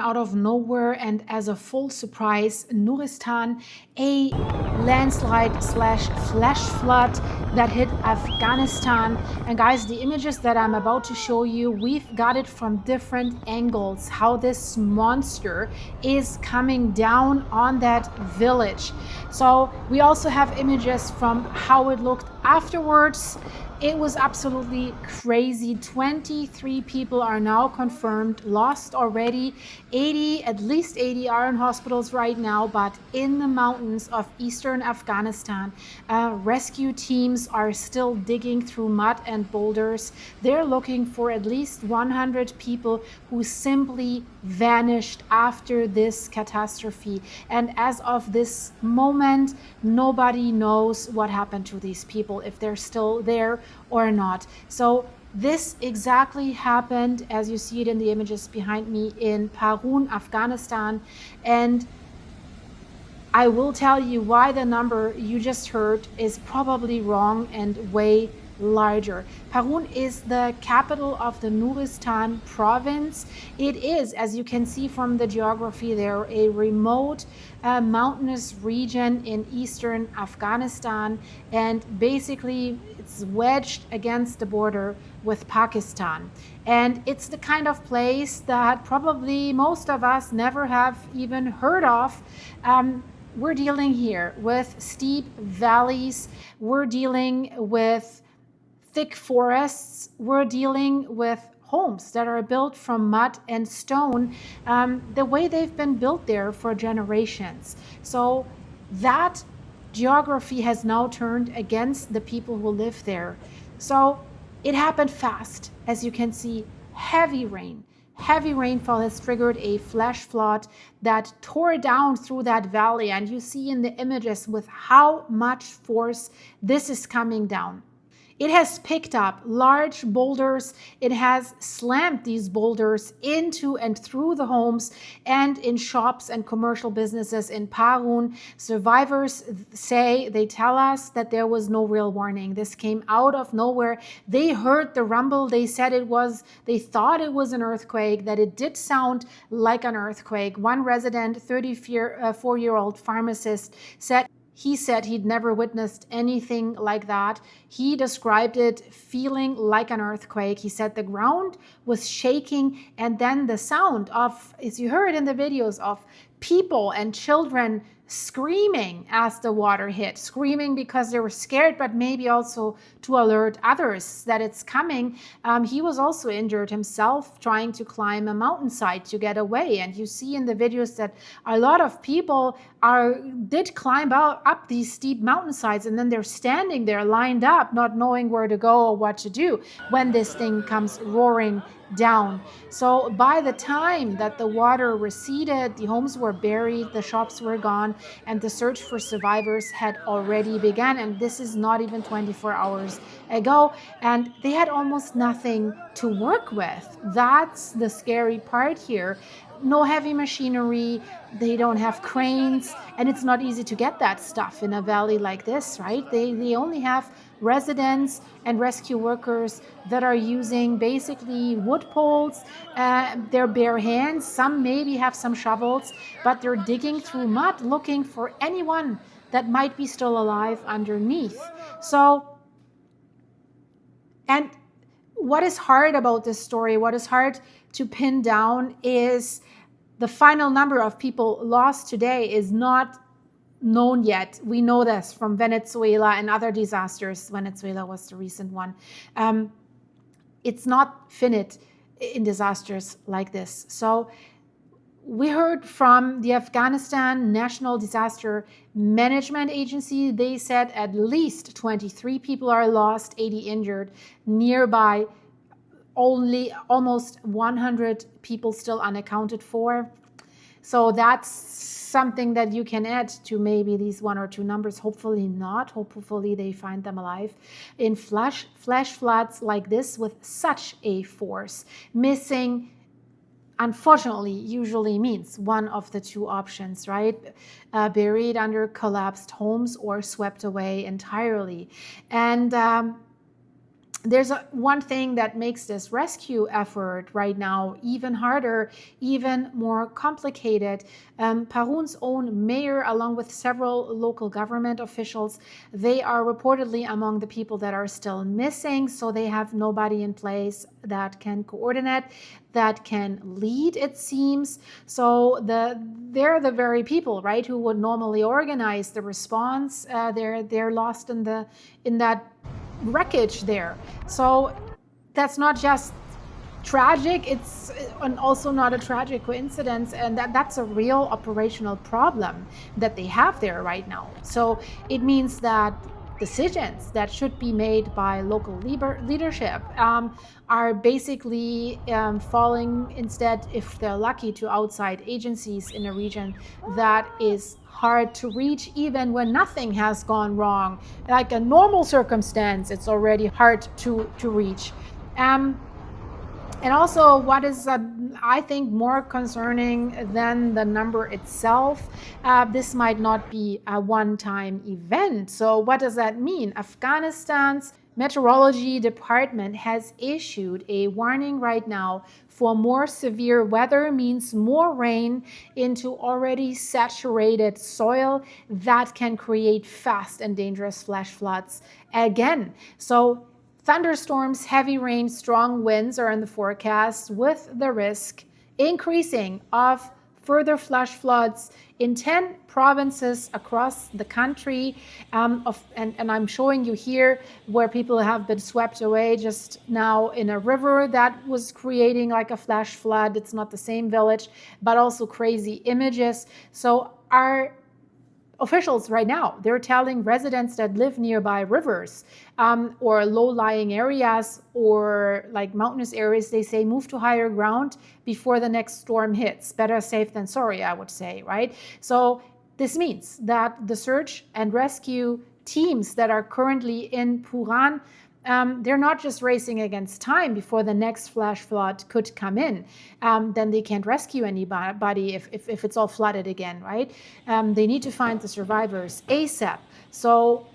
out of nowhere and as a full surprise, Nuristan, a landslide slash flash flood that hit Afghanistan. And guys, the images that I'm about to show you, we've got it from different angles, how this monster is coming down on that village. So we also have images from how it looked afterwards. It was absolutely crazy. 23 people are now confirmed, lost already. At least 80 are in hospitals right now, but in the mountains of eastern Afghanistan, rescue teams are still digging through mud and boulders. They're looking for at least 100 people who simply vanished after this catastrophe. And as of this moment, nobody knows what happened to these people, if they're still there or not. So this exactly happened, as you see it in the images behind me, in Parun, Afghanistan. And I will tell you why the number you just heard is probably wrong and way larger. Parun is the capital of the Nuristan Province. It is, as you can see from the geography there, a remote mountainous region in eastern Afghanistan, and basically it's wedged against the border with Pakistan. And it's the kind of place that probably most of us never have even heard of. We're dealing here with steep valleys. We're dealing with thick forests. We're dealing with homes that are built from mud and stone, the way they've been built there for generations. So that geography has now turned against the people who live there. So it happened fast. As you can see, heavy rainfall has triggered a flash flood that tore down through that valley. And you see in the images with how much force this is coming down. It has picked up large boulders. It has slammed these boulders into and through the homes and in shops and commercial businesses in Parun. Survivors they tell us that there was no real warning. This came out of nowhere. They heard the rumble. They thought it was an earthquake, that it did sound like an earthquake. One resident, 34-year-old pharmacist, said he'd never witnessed anything like that. He described it feeling like an earthquake. He said the ground was shaking, and then the sound of, as you heard in the videos, of people and children screaming as the water hit, screaming because they were scared, but maybe also to alert others that it's coming. He was also injured himself trying to climb a mountainside to get away. And you see in the videos that a lot of people did climb up these steep mountainsides, and then they're standing there lined up, not knowing where to go or what to do when this thing comes roaring down. So by the time that the water receded, the homes were buried, the shops were gone, and the search for survivors had already begun. And this is not even 24 hours ago, and they had almost nothing to work with. That's the scary part here. No heavy machinery, they don't have cranes, and it's not easy to get that stuff in a valley like this, right? They only have residents and rescue workers that are using basically wood poles, their bare hands. Some maybe have some shovels, but they're digging through mud looking for anyone that might be still alive underneath. And what is hard about this story, what is hard to pin down, is the final number of people lost today is not known yet. We know this from Venezuela and other disasters. Venezuela was the recent one. It's not finite in disasters like this. So we heard from the Afghanistan National Disaster Management Agency. They said at least 23 people are lost, 80 injured. Nearby, only almost 100 people still unaccounted for. So that's something that you can add to maybe these one or two numbers. Hopefully not. Hopefully they find them alive. In flash floods like this with such a force, missing, unfortunately, usually means one of the two options, right? Buried under collapsed homes or swept away entirely. And there's one thing that makes this rescue effort right now even harder, even more complicated. Parun's own mayor, along with several local government officials, they are reportedly among the people that are still missing. So they have nobody in place that can coordinate, that can lead, it seems. So they're the very people, right, who would normally organize the response. They're lost in that wreckage there. So that's not just tragic, it's also not a tragic coincidence, and that's a real operational problem that they have there right now. So it means that decisions that should be made by local leadership are basically falling instead, if they're lucky, to outside agencies in a region that is hard to reach even when nothing has gone wrong. Like a normal circumstance, it's already hard to reach. And also, what is, I think, more concerning than the number itself, this might not be a one-time event. So what does that mean? Afghanistan's meteorology department has issued a warning right now for more severe weather, means more rain into already saturated soil that can create fast and dangerous flash floods again. So thunderstorms, heavy rain, strong winds are in the forecast, with the risk increasing of further flash floods in 10 provinces across the country. And I'm showing you here where people have been swept away just now in a river that was creating like a flash flood. It's not the same village, but also crazy images. So our officials right now, they're telling residents that live nearby rivers or low-lying areas or like mountainous areas, they say move to higher ground before the next storm hits. Better safe than sorry, I would say, right? So this means that the search and rescue teams that are currently in Parun, they're not just racing against time before the next flash flood could come in. Then they can't rescue anybody if it's all flooded again, right? They need to find the survivors ASAP. So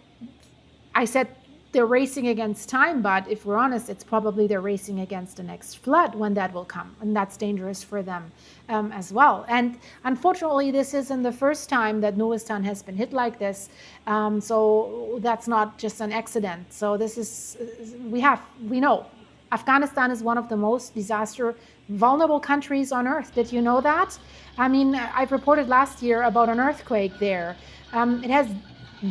I said they're racing against time, but if we're honest, it's probably they're racing against the next flood when that will come, and that's dangerous for them as well. And unfortunately, this isn't the first time that Nuristan has been hit like this, so that's not just an accident. So this is, we know Afghanistan is one of the most disaster vulnerable countries on earth. Did you know that? I mean, I've reported last year about an earthquake there. It has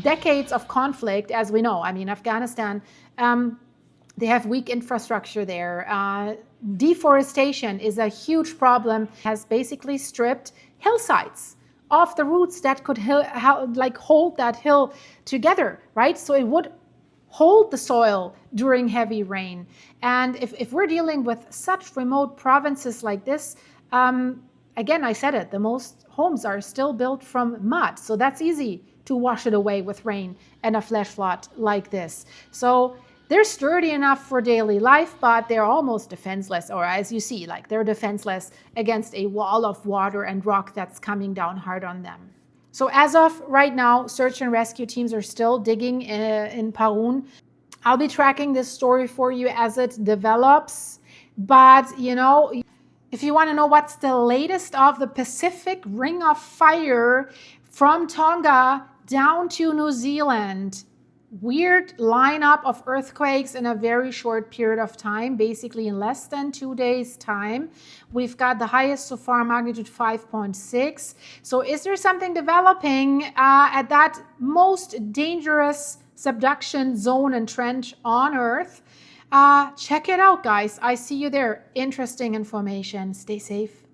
decades of conflict, as we know. I mean, Afghanistan, they have weak infrastructure there. Deforestation is a huge problem, has basically stripped hillsides of the roots that could hold that hill together, right? So it would hold the soil during heavy rain. And if we're dealing with such remote provinces like this, again, I said it, the most homes are still built from mud. So that's easy to wash it away with rain and a flash flood like this. So they're sturdy enough for daily life, but they're almost defenseless, or as you see, like they're defenseless against a wall of water and rock that's coming down hard on them. So as of right now, search and rescue teams are still digging in Parun. I'll be tracking this story for you as it develops, but you know, if you want to know what's the latest of the Pacific Ring of Fire from Tonga down to New Zealand, weird lineup of earthquakes in a very short period of time, basically in less than 2 days' time. We've got the highest so far, magnitude 5.6. So is there something developing at that most dangerous subduction zone and trench on Earth? Check it out, guys. I see you there. Interesting information. Stay safe.